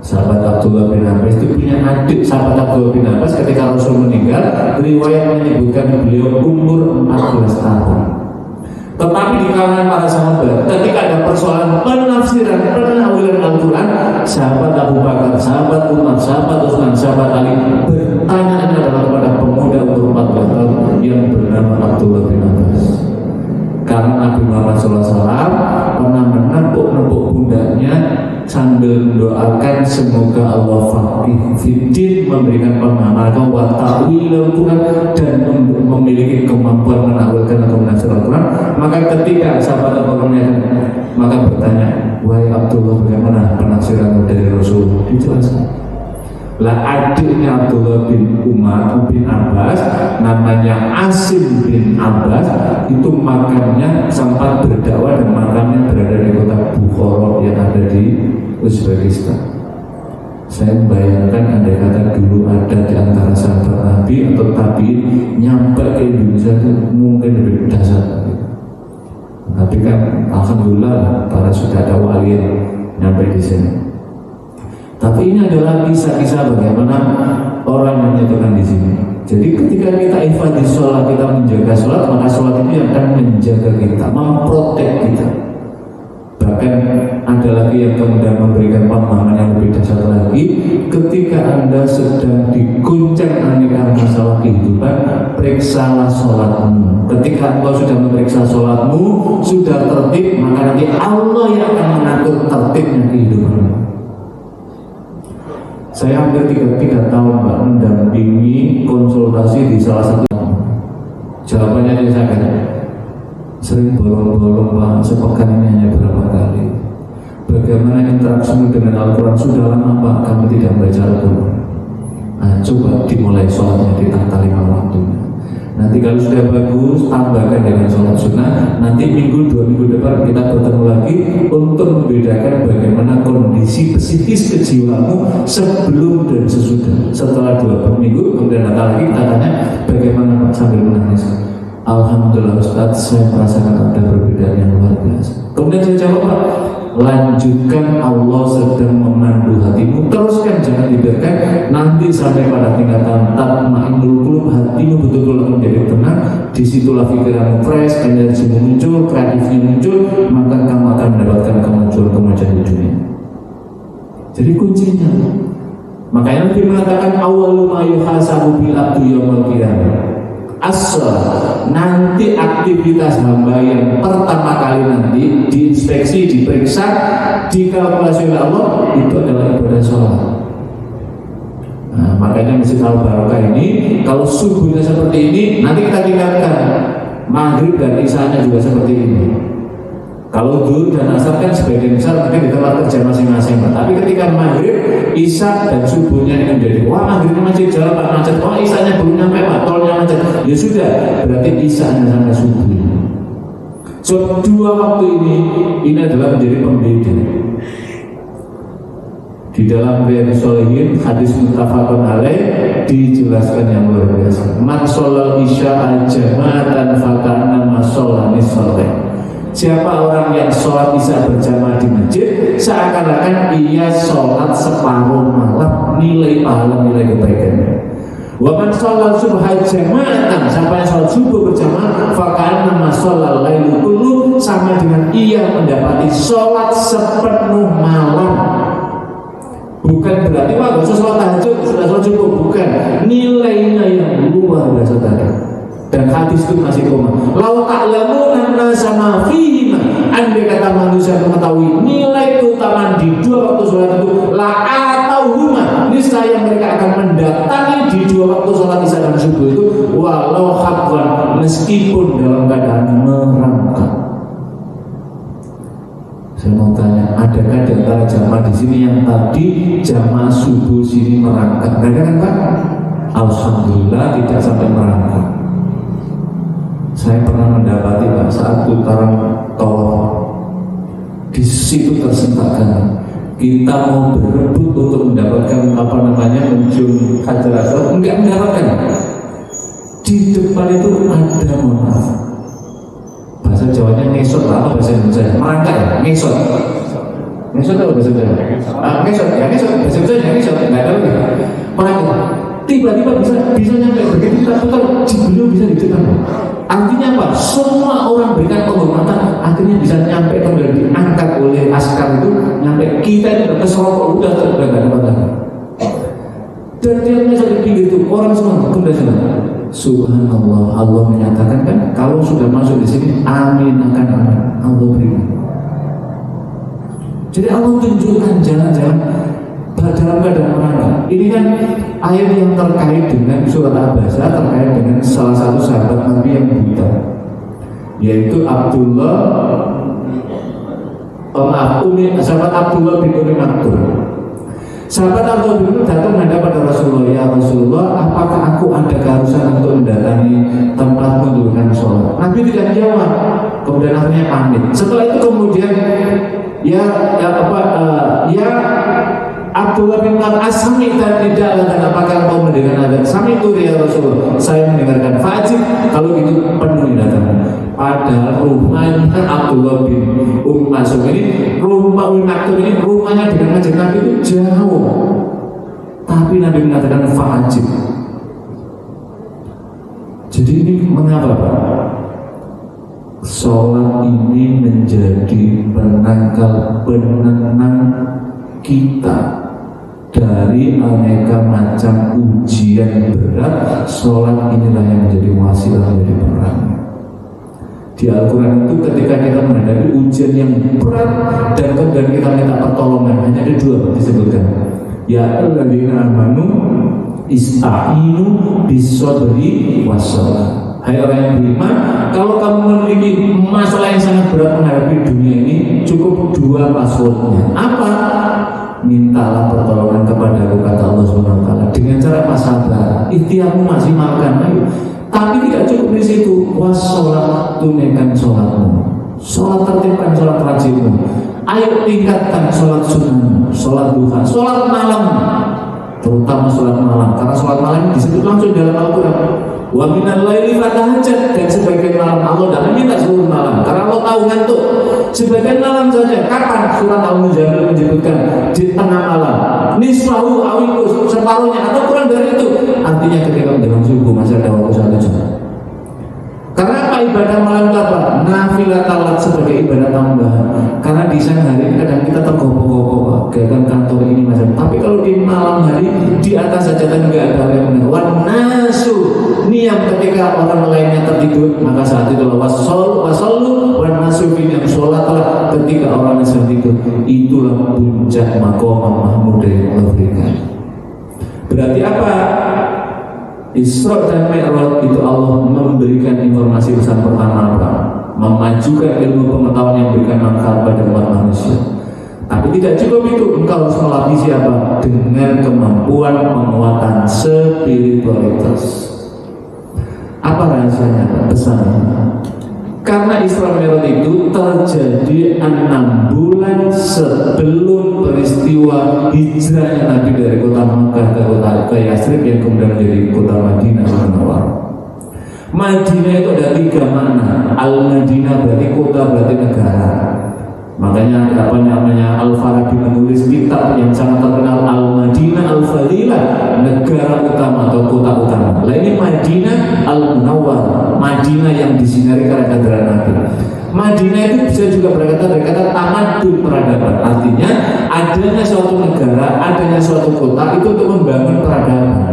Sahabat Abdullah bin Abbas itu punya adik. Sahabat Abdullah bin Abbas ketika Rasul meninggal, riwayat menyebutkan beliau umur 14 tahun. Tetapi di kalangan para sahabat, ketika ada persoalan penafsiran, penawilan Al-Quran, sahabat Abu Bakar, sahabat Umar, sahabat Utsman, sahabat Ali bertanya adalah kepada pemuda umur 14 tahun yang bernama Abdullah bin Abbas. Karena Nabi Muhammad SAW pernah menepuk-nepuk pundaknya sambil mendoakan semoga Allah faqih fiddin, memberikan pemahaman wa ta'wil Al-Quran dan memiliki kemampuan menakwilkan atau menafsir Al-Quran. Maka ketika sahabat Al-Quran maka bertanya, wahai Abdullah, bagaimana penafsiran dari Rasul? Dijelaskan. Lah adiknya Abdullah bin Umar bin Abbas namanya Asim bin Abbas, itu makamnya sempat berdakwah dan makamnya berada di kota Bukhara yang ada di Uzbekistan. Saya membayangkan andai kata dulu ada di antara sahabat Nabi atau tabi'in nyampe ke Indonesia itu mungkin lebih dahsyat. Tapi kan alhamdulillah para sudah ada wali yang nyampe di sini. Tapi ini adalah kisah-kisah bagaimana orang menyatukan di sini. Jadi ketika kita ifadis sholat, kita menjaga sholat, maka sholat itu akan menjaga kita, memprotek kita. Bahkan ada lagi yang kemudian memberikan pemahaman yang lebih dahsyat lagi. Ketika Anda sedang diguncang aneka masalah kehidupan, periksalah sholatmu. Ketika engkau sudah memeriksa sholatmu, sudah tertib, maka nanti Allah yang akan mengatur tertibnya kehidupanmu. Saya hampir 3 tahun Pak mendampingi konsultasi di salah satu. Jawabannya dia saya kata, sering bolong-bolong Pak, sepekan ini hanya berapa kali. Bagaimana interaksimu dengan Al-Quran? Sudah lama Pak kamu tidak membaca Al-Quran. Nah, coba dimulai sholatnya ditata 5 waktunya. Nanti kalau sudah bagus, tambahkan dengan sholat sunnah. Nanti minggu 2 minggu depan kita bertemu lagi untuk membedakan bagaimana kondisi psikis kejiwaanmu sebelum dan sesudah. Setelah 2 minggu kemudian datang lagi, kita tanya bagaimana Pak sambil menangis. Alhamdulillah Ustaz, saya merasakan ada perbedaan yang luar biasa. Kemudian saya jawab Pak, lanjutkan, Allah sedang memandu hatimu, teruskan, jangan dibiarkan nanti sampai pada tingkatan tatmainnul qulub, hatimu betul-betul menjadi tenang. Disitulah pikiranmu fresh, energimu muncul, kreatifnya muncul, maka kamu akan mendapatkan kemajuan di dunia. Jadi kuncinya, makanya Nabi mengatakan awwalu ma yuhasabu bil abdu yaumil qiyamah asal, nanti aktivitas hamba yang pertama kali nanti diinspeksi, diperiksa, dikalkulasi oleh Allah itu adalah ibadah sholat. Nah, makanya Masjid Al-Barakah ini kalau subuhnya seperti ini, nanti kita tinggalkan maghrib dan isanya juga seperti ini. Kalau zuhur dan asar kan sebagian besar nanti di tempat kerja masing-masing. Tapi ketika maghrib, isya dan subuhnya ini menjadi wah maghribnya masih jalan Pak macet, wah isanya belum nyampe Pak, tolnya macet. Ya sudah, berarti isanya sampai subuh. So 2 waktu ini adalah menjadi pembeda. Di dalam Riyadhus Shalihin hadis muttafaqun alaih dijelaskan yang luar biasa. Man sholal isya al-jama'atan faka'annama sholani sholih. Siapa orang yang sholat isya berjamaah di masjid, seakan-akan ia sholat separuh malam, nilai pahala, nilai kebaikannya. Wa man sholal subha jama'atan, siapa yang sholat subuh berjamaah, faka'annama sholal lailu kullu, sama dengan ia mendapati sholat sepenuh malam. Bukan berarti wah gak usah sholat tahajud, sudah sholat subuh, bukan. Nilainya yang luar biasa tadi. Dan hadis itu masih koma. Lau ta'lamuna nasa ma fihi, andai kata manusia mengetahui nilai keutamaan di dua waktu sholat itu, la atauhuma, niscaya mereka akan mendatangi di dua waktu sholat isya dan subuh itu, walau habwan, meskipun dalam keadaan merangkak. Saya mau tanya, adakah di antara jamaah di sini yang tadi jamaah subuh sini merangkak? Ada kan Pak? Alhamdulillah tidak sampai merangkak. Saya pernah mendapati Pak, saat putaran tol di situ tersentakkan. Kita mau berebut untuk mendapatkan mencium Hajar Aswad, enggak mendapatkan. Di depan itu ada maaf. Bahasa Jawanya ngesot lah, apa bahasa Indonesia? Merangkak ya, ngesot. Ngesot apa bahasa Jawa? Ngesot ya, ngesot. Bahasa Indonesia ngesot, enggak tahu ya. Merangkak. Tiba-tiba bisa nyampe begitu kita putar, beliau bisa di depan. Artinya apa? Semua orang berikan penghormatan, akhirnya bisa nyampe dan diangkat oleh askar itu, nyampe kita itu udah keserok, udah gak ada lagi. Dan dia menyesal di pinggir itu, orang semua tunda sana. Subhanallah, Allah menyatakan kan, kalau sudah masuk di sini, amin akan amin, Allah berikan. Jadi Allah tunjukkan jalan-jalan dalam keadaan merangkak. Ini kan ayat yang terkait dengan surat Al-Baqarah, terkait dengan salah satu sahabat Nabi yang buta, yaitu sahabat Abdullah bin Umi Maktum. Sahabat Abdullah bin Umi datang menghadap pada Rasulullah, ya Rasulullah, apakah aku ada keharusan untuk mendatangi tempat menunaikan sholat? Nabi tidak jawab, kemudian akhirnya pamit. Setelah itu kemudian Abdullah bin Asami tidak dan apakah kau mendengar azan? Sami itu ya Rasulullah, saya mendengarkan. Fajib, kalau gitu penuhi datang. Padahal rumahnya Abdullah bin Mas'ud ini, rumah Ummi Maktum ini, rumahnya dengan masjid Nabi itu jauh. Tapi Nabi mengatakan fajib. Jadi ini mengapa Pak? Sholat ini menjadi penangkal penenang kita dari aneka macam ujian berat. Sholat inilah yang menjadi wasilah dari perang. Di Al-Quran itu ketika kita menghadapi ujian yang berat dan kemudian kita minta pertolongan, hanya ada dua disebutkan. Ya alladzina amanu ista'inu bis-sabri was-shalah. Hai orang yang beriman, kalau kamu memiliki masalah yang sangat berat menghadapi dunia ini, cukup dua passwordnya. Apa? Mintalah pertolongan kepada aku, kata Allah SWT, dengan cara sabar, ikhtiarmu maksimalkan, ayo. Tapi tidak cukup di situ. Wassalat, tunaikan sholatmu, sholat tertibkan sholat wajibmu, ayo tingkatkan sholat sunnahmu, sholat duha, sholat malam, terutama sholat malam, karena sholat malam disebut langsung dalam Al-Quran. Wa minal laili fatahajjat, dan sebagian malam Allah dan minta seluruh malam, karena Allah tahu ngantuk. Sebagian malam saja. Kapan? Surat Al-Muzammil menyebutkan di tengah malam, nisfahu awikus, separuhnya atau kurang dari itu. Artinya ketika menjelang subuh masih ada waktu 1 jam. Karena apa ibadah malam itu apa? Nafilah talat sebagai ibadah tambahan. Karena di siang hari kadang kita tergopoh-gopoh, gagal kantor ini macam. Tapi kalau di malam hari di atas saja kan nggak ada yang benar. Wan nasu niam, ketika orang lainnya tertidur, maka saat itu wasallu wan nasu yang sholatlah ketika orang yang sedang tidur. Itulah puncak maqam mahmud yang Allah berikan. Berarti apa? Isra dan Mi'raj itu Allah memberikan informasi besar pertama apa? Memajukan ilmu pengetahuan yang memberikan manfaat pada umat manusia. Tapi tidak cukup itu, engkau harus melapisi apa? Dengan kemampuan penguatan spiritualitas. Apa rahasianya? Pesannya. Karena Isra Mi'raj itu terjadi 6 bulan sebelum peristiwa hijrahnya Nabi dari kota Makkah ke Yathrib yang kemudian menjadi kota Madinah Munawwarah. Madinah itu ada 3 makna. Al-Madinah berarti kota, berarti negara. Makanya apa namanya Al-Farabi menulis kitab yang sangat terkenal Al-Madinah Al-Fadilah, negara utama atau kota utama. Nah ini Madinah Al-Munawwarah, Madinah yang disinari karena kehadiran Nabi. Madinah itu bisa juga berkata dari kata tamadun, peradaban. Artinya adanya suatu negara, adanya suatu kota itu untuk membangun peradaban.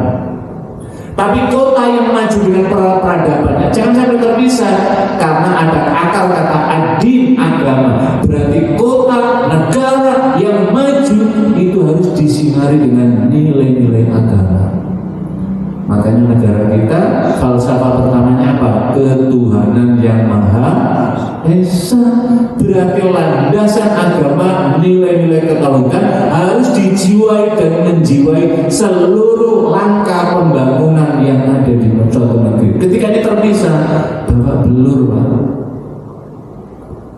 Tapi kota yang maju dengan peradabannya jangan sampai terpisah, karena ada akar kata adin, agama. Berarti kota, negara yang maju itu harus disinari dengan nilai-nilai agama. Makanya negara kita falsafah pertamanya apa? Ketuhanan yang Maha Esa. Berarti landasan agama, nilai-nilai ketauhidan harus dijiwai dan menjiwai seluruh langkah pembangunan yang ada di suatu negeri. Ketika ini terpisah, babak belur, Pak.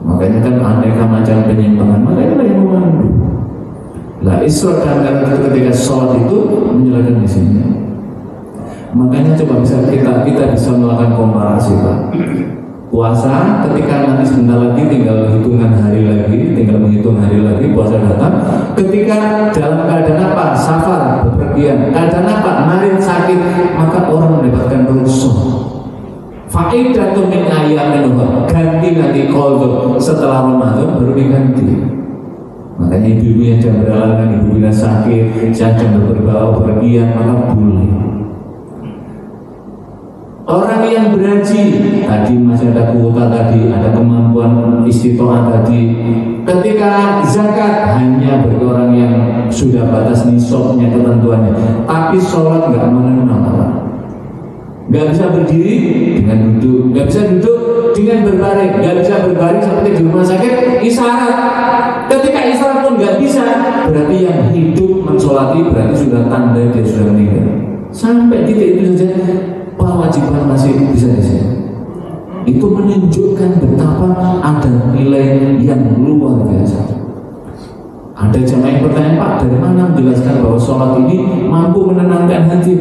Makanya kan aneka macam penyimpangan, makanya yang memandu. Lah Isra dan ketika sholat itu menjelaskan di sini. Makanya coba kita bisa melakukan komparasi, Pak. Puasa ketika nanti sebentar lagi tinggal hitungan hari lagi, tinggal menghitung hari lagi puasa datang. Ketika dalam keadaan apa? Safar, bepergian. Keadaan apa? Marid, sakit, maka orang mendapatkan rusuh. Fa'idatun min ayyamin ukhra. Ganti nanti qadha setelah Ramadan baru diganti. Makanya ibu-ibu yang jam berhalangan, ibu bila sakit, sedang berbau bepergian, maka boleh. Orang yang berhaji tadi masih ada kuota, tadi ada kemampuan istiqomah tadi. Ketika zakat hanya bagi orang yang sudah batas nisabnya ketentuannya, tapi sholat nggak mengenal, nggak bisa berdiri dengan duduk, nggak bisa duduk dengan berbaring, nggak bisa berbaring seperti di rumah sakit isyarat. Ketika isyarat pun nggak bisa, berarti yang hidup mensolati berarti sudah tanda dia sudah meninggal. Sampai titik itu saja kewajiban masih bisa di sini. Itu menunjukkan betapa ada nilai yang luar biasa. Ada jamaah yang bertanya, Pak, dari mana menjelaskan bahwa sholat ini mampu menenangkan hati?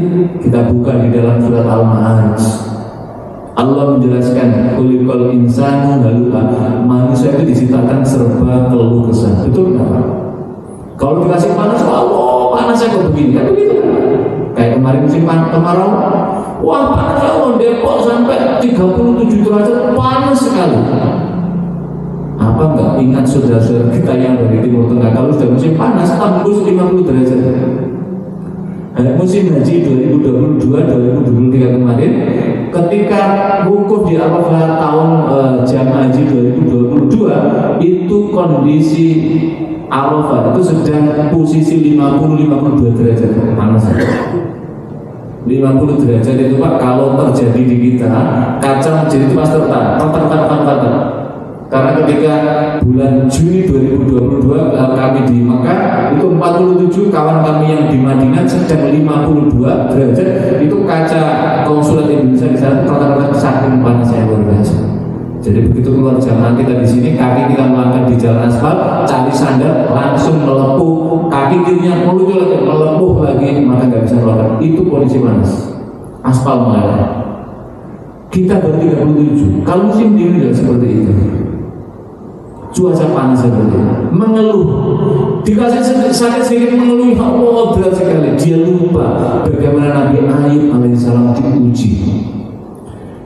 Kita buka di dalam surat Al-Ma'arij. Allah menjelaskan kulikul insanu halu'a. Manusia itu diciptakan serba keluh kesah. Betul nggak, Pak? Kalau dikasih panas, Allah panasnya kok begini, kan begitu? Kayak kemarin musim kemarau, wah panas Allah, Depok sampai 37 derajat, panas sekali. Apa nggak ingat saudara-saudara kita yang dari Timur Tengah, kalau sudah musim panas tembus 50 derajat. Musim haji 2022-2023 kemarin, ketika wukuf di Arafah tahun jamaah haji 2022, itu kondisi Arafah itu sedang posisi 50-52 derajat panas. 50 derajat itu, Pak, kalau terjadi di kita, kaca masjid itu pasti retak. Karena ketika bulan Juni 2022 kami di Mekah itu 47, kawan kami yang di Madinah sedang 52 derajat, itu kaca konsulat Indonesia di sana rata-rata saking panasnya luar biasa. Jadi begitu keluar jamaah kita di sini, kaki kita melangkah di jalan aspal, cari sandal langsung melepuh, kaki kirinya melepuh lagi, maka nggak bisa melangkah. Itu kondisi panas, aspal meleleh. Kita baru 37. Kalau musim dingin tidak seperti itu. Cuaca panas seperti itu, mengeluh, dikasih sakit sedikit mengeluh, Allah berat sekali. Dia lupa bagaimana Nabi Ayub alaihissalam diuji.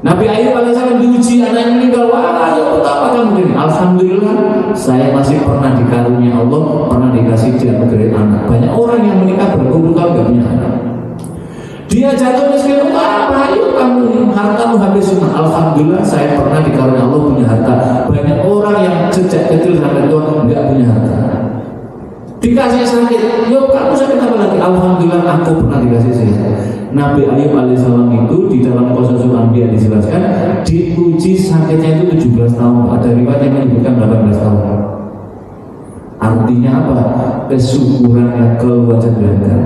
Nabi Ayub alaihissalam diuji, anak yang meninggal. Wah, ya betapa kamu ini. Alhamdulillah, saya masih pernah dikarunia Allah, pernah dikasih dia negeri anak. Banyak orang yang menikah berkumpul tahun gak punya anak. Dia jatuh miskin, apa ayo kamu hartamu habis semua. Alhamdulillah saya pernah dikarunia Allah punya harta. Banyak orang yang sejak kecil sampai tua nggak punya harta. Dikasih sakit, yuk kamu sakit apa lagi? Alhamdulillah aku pernah dikasih sehat. Nabi Ayub alaihissalam itu di dalam Qasasul Anbiya dijelaskan diuji sakitnya itu 17 tahun. Ada riwayat yang menyebutkan 18 tahun. Artinya apa? Kesyukuran yang keluasan belanda.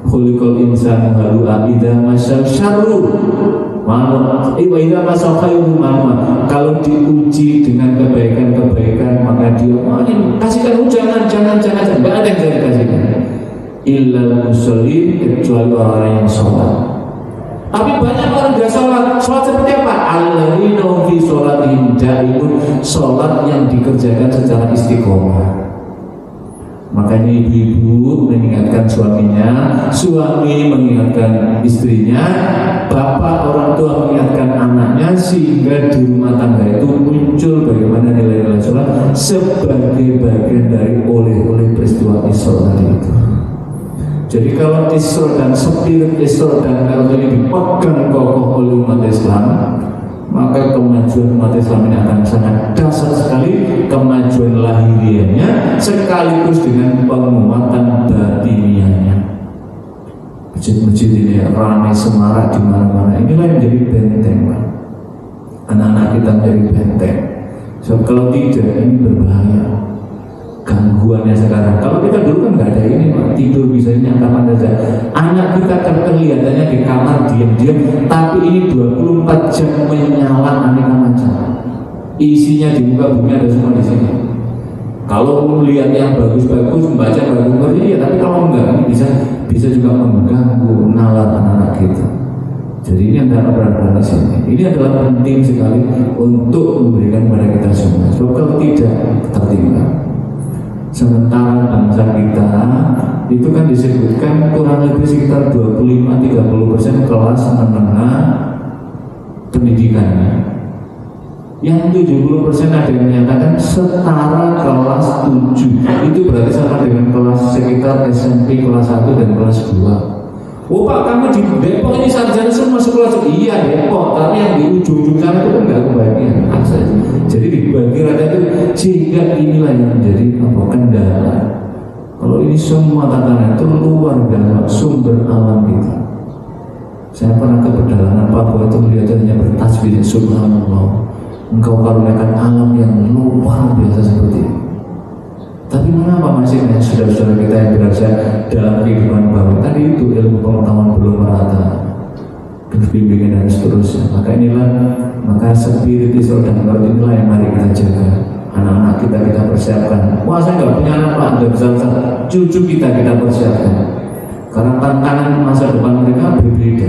Khuliqal insanu halu'a idza masal syarru wa idza masal khairu manwa. Kalau diuji dengan kebaikan-kebaikan maka dia kasihkan jangan enggak ada yang saya kasihkan. Illal musallin, kecuali orang yang sholat. Tapi banyak orang enggak sholat. Sholat seperti apa? Alladzina fi sholatihim daimun, sholat yang dikerjakan secara istiqomah. Makanya ibu-ibu mengingatkan suaminya, suami mengingatkan istrinya, bapak orang tua mengingatkan anaknya, sehingga di rumah tangga itu muncul bagaimana nilai-nilai sholat sebagai bagian dari oleh-oleh peristiwa Isra tadi itu. Jadi kalau Isra dan spirit Isra dan Mi'raj ini dipegang kokoh oleh umat Islam, maka kemajuan umat Islam ini akan sangat dasar sekali, kemajuan lahiriahnya sekaligus dengan penguatan batiniahnya. Masjid-masjid ini ramai semarak di mana-mana. Inilah yang menjadi benteng, Pak. Anak-anak kita menjadi benteng. So, kalau tidak, ini berbahaya. Gangguannya sekarang. Kalau kita dulu kan nggak ada ini, Pak. Tidur bisa nyangkaman saja. Anak kita kan kelihatannya di kamar diam-diam, tapi ini 24 jam menyala aneka macam. Isinya di muka bumi ada semua di sini. Kalau melihat yang bagus-bagus, membaca bagus-bagus, ya. Tapi kalau enggak, ini bisa juga mengganggu nalar anak-anak kita. Jadi ini adalah peran-peran di sini. Ini adalah penting sekali untuk memberikan kepada kita semua. Sebab kalau tidak, tertinggal. Sementara bangsa kita itu kan disebutkan kurang lebih sekitar 25-30% kelas menengah pendidikannya. Yang 70% ada yang menyatakan setara kelas 7. Itu berarti sama dengan kelas sekitar SMP kelas 1 dan kelas 2. Oh Pak, kamu di Depok ini sarjana semua sekolah. Iya Depok, tapi yang di ujung-ujung sana itu kan nggak kebagian. Jadi dibagi rata itu, sehingga inilah yang menjadi kendala. Kalau ini semua tatanan itu luar biasa sumber alam kita. Saya pernah ke pedalaman Papua itu melihatnya bertasbih, subhanallah. Engkau karuniakan alam yang luar biasa seperti ini. Tapi mengapa masih banyak saudara-saudara kita yang berada dalam kehidupan bawah? Tadi itu ilmu pengetahuan belum merata, bimbingan dan seterusnya. Maka spirit Isra dan Mi'raj inilah yang mari kita jaga. Anak-anak kita persiapkan. Wah, saya nggak punya anak Pak, nggak bisa, cucu kita persiapkan. Karena tantangan masa depan mereka berbeda.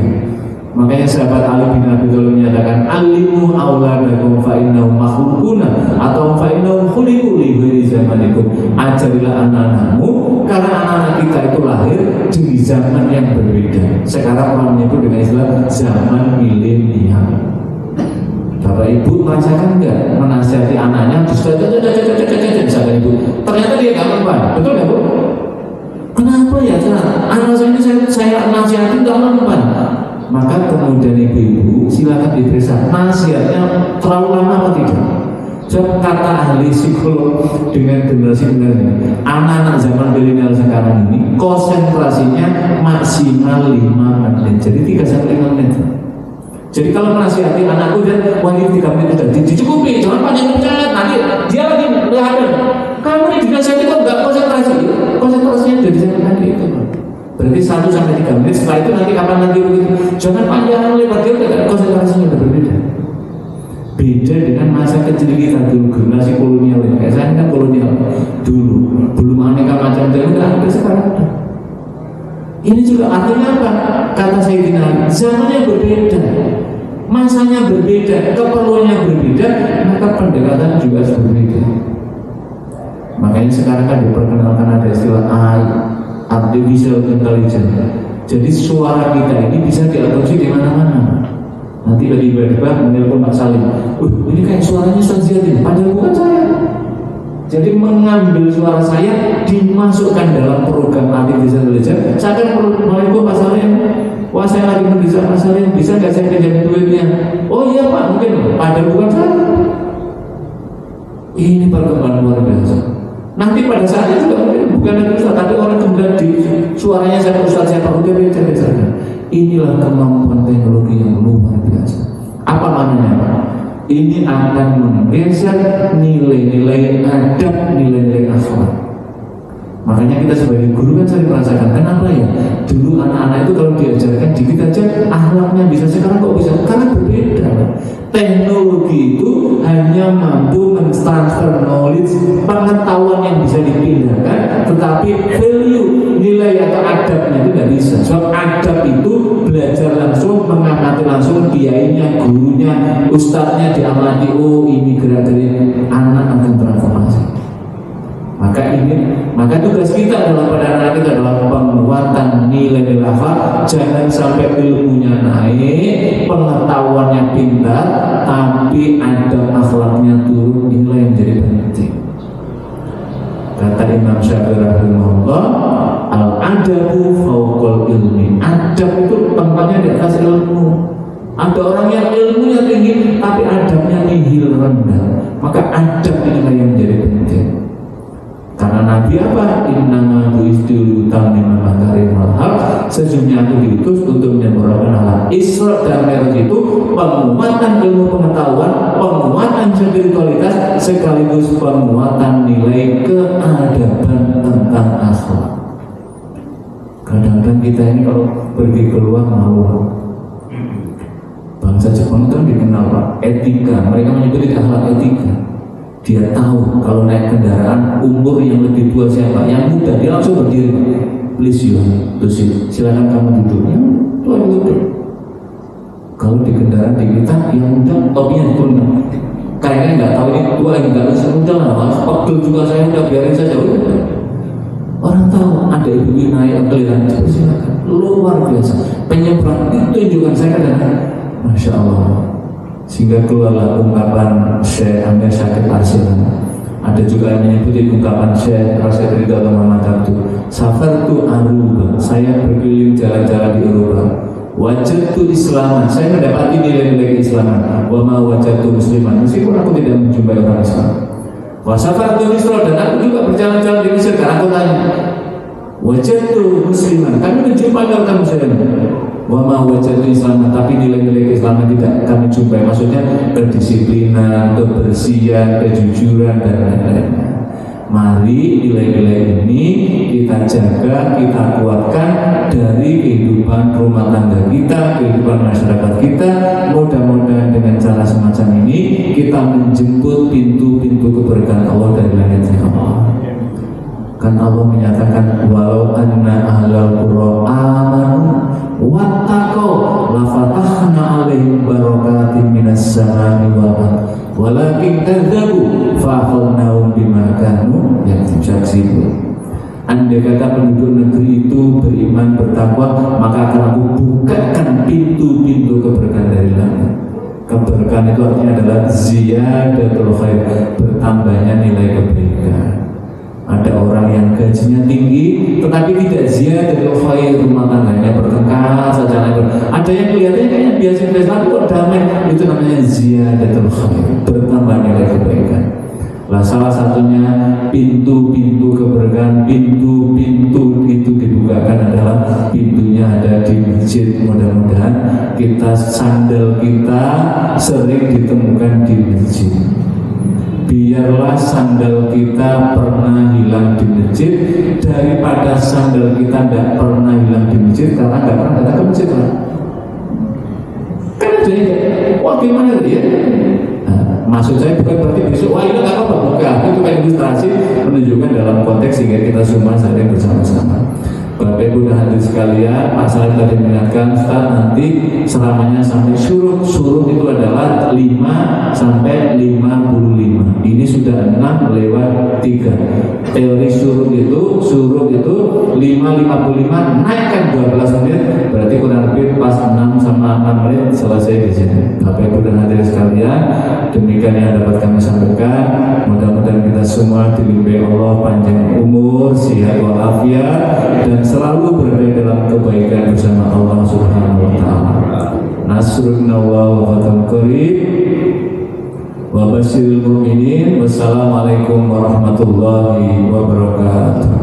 Makanya sahabat Ali bin Abi Thalib menyatakan, alimu auladakum fa innahum makhluquna atau fa innahum khuliqu li ghairi zamanikum. Ajarilah anak-anakmu karena anak-anak kita itu lahir di zaman yang berbeda. Sekarang orang menyebut dengan istilah zaman milenial. Bapak Ibu merasakan enggak menasihati anaknya misalkan Ibu, ternyata dia enggak mempan, betul enggak Bu? Kenapa ya? Anak saya ini saya nasihati enggak mempan. Maka kemudian ibu-ibu silakan diperiksa nasihatnya terlalu lama atau tidak. Sebab kata ahli psikolog dengan generasi ini, anak-anak zaman milenial sekarang ini konsentrasinya maksimal 5 menit. Jadi 3-5 menit. Jadi kalau menasihati anakku dan wajib 3 menit sudah dicukupi, jangan panjang bicara. Nanti dia lagi berhadap. Kamu ini dinasihati kok nggak konsentrasinya dari sana tadi itu. Berarti 1-3 menit. Setelah itu nanti kapan nanti begitu. Jangan panjang lebar, dia tidak konsentrasinya berbeda. Beda dengan masa kecil kita dulu, generasi kolonial ini. Kayak saya kan kolonial dulu, belum aneka macam dan udah ada sekarang. Ini juga artinya apa? Kata Sayyidina, zamannya berbeda, masanya berbeda, keperluannya berbeda, maka pendekatan juga harus berbeda. Makanya sekarang kan diperkenalkan ada istilah AI, artificial intelligence. Jadi suara kita ini bisa diadopsi di mana-mana. Nanti tiba-tiba menelpon Pak Salim, ini kayak suaranya Ustaz Ziyad, padahal bukan saya. Jadi mengambil suara saya dimasukkan dalam program artificial intelligence. Saya akan menelpon Pak Salim, wah saya lagi mendesak Pak Salim, bisa nggak saya pinjam duitnya? Oh iya Pak, mungkin, padahal bukan saya. Ini perkembangan luar biasa. Nanti pada saatnya juga mungkin bukan lagi Ustaz, tapi orang kemudian di suaranya saya Ustaz saya Pak, udah beda. Inilah kemampuan teknologi yang luar biasa. Apa maknanya Pak? Ini akan menggeser nilai-nilai adab, nilai-nilai akhlak. Makanya kita sebagai guru kan sering merasakan, kenapa ya? Dulu anak-anak itu kalau diajarkan dikit aja akhlaknya bisa, sekarang kok bisa? Karena berbeda. Teknologi itu hanya mampu mentransfer knowledge, pengetahuan yang bisa dipindahkan, tetapi value, nilai atau adabnya itu tidak bisa. Sebab adab itu belajar langsung, mengamati langsung, kiainya, gurunya, ustadznya diamati. Oh ini gerak dari anak akan transformasi. Maka tugas kita dalam pada anak kita adalah penguatan nilai-nilai akhlak. Jangan sampai ilmunya naik, pengetahuannya pintar, tapi adab akhlaknya turun. Inilah yang jadi penting. Kata Imam Syafi'i rahimahullah, al adabu fauqal ilmi. Adab itu tempatnya di atas ilmu. Ada orang yang ilmunya tinggi tapi adabnya nihil, rendah. Maka adab inilah yang menjadi penting. Karena Nabi apa? Innama bu'istu utammima makarimal akhlaq. Sesungguhnya aku diutus untuk menyempurnakan akhlak. Isra dan Mi'raj itu penguatan ilmu pengetahuan, penguatan spiritualitas, sekaligus penguatan nilai keadaban tentang akhlak. Kadang-kadang kita ini kalau pergi keluar malu. Bangsa Jepang kan dikenal Pak etika. Mereka menyebut itu akhlak etika. Dia tahu kalau naik kendaraan umur yang lebih tua siapa, yang muda dia langsung berdiri. Please you, silakan kamu duduk. Yang tua duduk. Kalau di kendaraan di kita yang muda topinya diturunkan. Kayaknya nggak tahu ini tua yang nggak bisa muda lah. Mas pegel juga saya udah biarin saja. Orang tahu ada ibu naik keliling silakan. Luar biasa. Penyebrang itu tunjukkan saya dan Masya Allah. Sehingga keluarlah ungkapan Syekh Amir Syakir Arsilan. Ada juga yang menyebut ungkapan Syekh Rasyid Ridha Muhammad Abdul. Safartu Aruba, saya berkeliling jalan-jalan di Eropa. Wajadtu Islaman, saya mendapati nilai-nilai keislaman. Wa ma wajadtu musliman, meskipun aku tidak menjumpai orang Islam. Wa safartu Misra, dan aku juga berjalan-jalan di Mesir. Karena aku tanya, wajadtu musliman, kami menjumpai orang Muslim. Wa ma wajadtu Islam, tapi nilai-nilai keislaman tidak kami jumpai. Maksudnya kedisiplinan, kebersihan, kejujuran dan lain-lain. Mari nilai-nilai ini kita jaga, kita kuatkan dari kehidupan rumah tangga kita, kehidupan masyarakat kita. Mudah-mudahan dengan cara semacam ini kita menjemput pintu-pintu keberkahan Allah dari langit Allah. Kan Allah menyatakan walau anna ahlal qura amanu wattaqau lafatahna alaihim barakatin minas samai wal ardh walakin kadzabu fa'akhadnahum bima kanu yaksibun. Andai kata penduduk negeri itu beriman bertakwa, maka akan aku bukakan pintu-pintu keberkahan dari langit. Keberkahan itu artinya adalah ziyadatul khair, bertambahnya nilai kebaikan. Ada orang yang gajinya tinggi tetapi tidak ziyadatul khair, rumah tangganya bertengkar saja. Ada yang kelihatannya kayaknya biasa-biasa tapi kok damai, itu namanya ziyadatul khair, bertambah nilai kebaikan. Lah salah satunya pintu-pintu keberkahan, pintu-pintu itu dibukakan adalah pintunya ada di masjid. Mudah-mudahan kita sandal kita sering ditemukan di masjid. Biarlah sandal kita pernah hilang di masjid daripada sandal kita tidak pernah hilang di masjid karena tidak pernah datang ke masjid. Kan ada yang, wah gimana dia? Maksud saya bukan berarti besok wah ini nggak apa-apa, bukan. Itu kan ilustrasi menunjukkan dalam konteks sehingga kita semua saling bersama-sama. Bapak Ibu dan hadirin sekalian, masalah yang tadi mengingatkan Ustaz, nanti selamanya sampai surut. Surut itu adalah 5 sampai 55. Ini sudah 6 lewat 3. Teori surut itu 5:55 naikkan 12 menit, berarti kurang lebih pas 6 sama 6 menit selesai di sini. Bapak Ibu dan hadirin sekalian, demikian yang dapat kami sampaikan. Mudah-mudahan kita semua dilimpahi Allah panjang umur, sehat walafiat, dan selalu berada dalam kebaikan bersama Allah Subhanahu wa taala. Nasrullah wa fathul qarib wa basyiril mu'minin. Wassalamualaikum warahmatullahi wabarakatuh.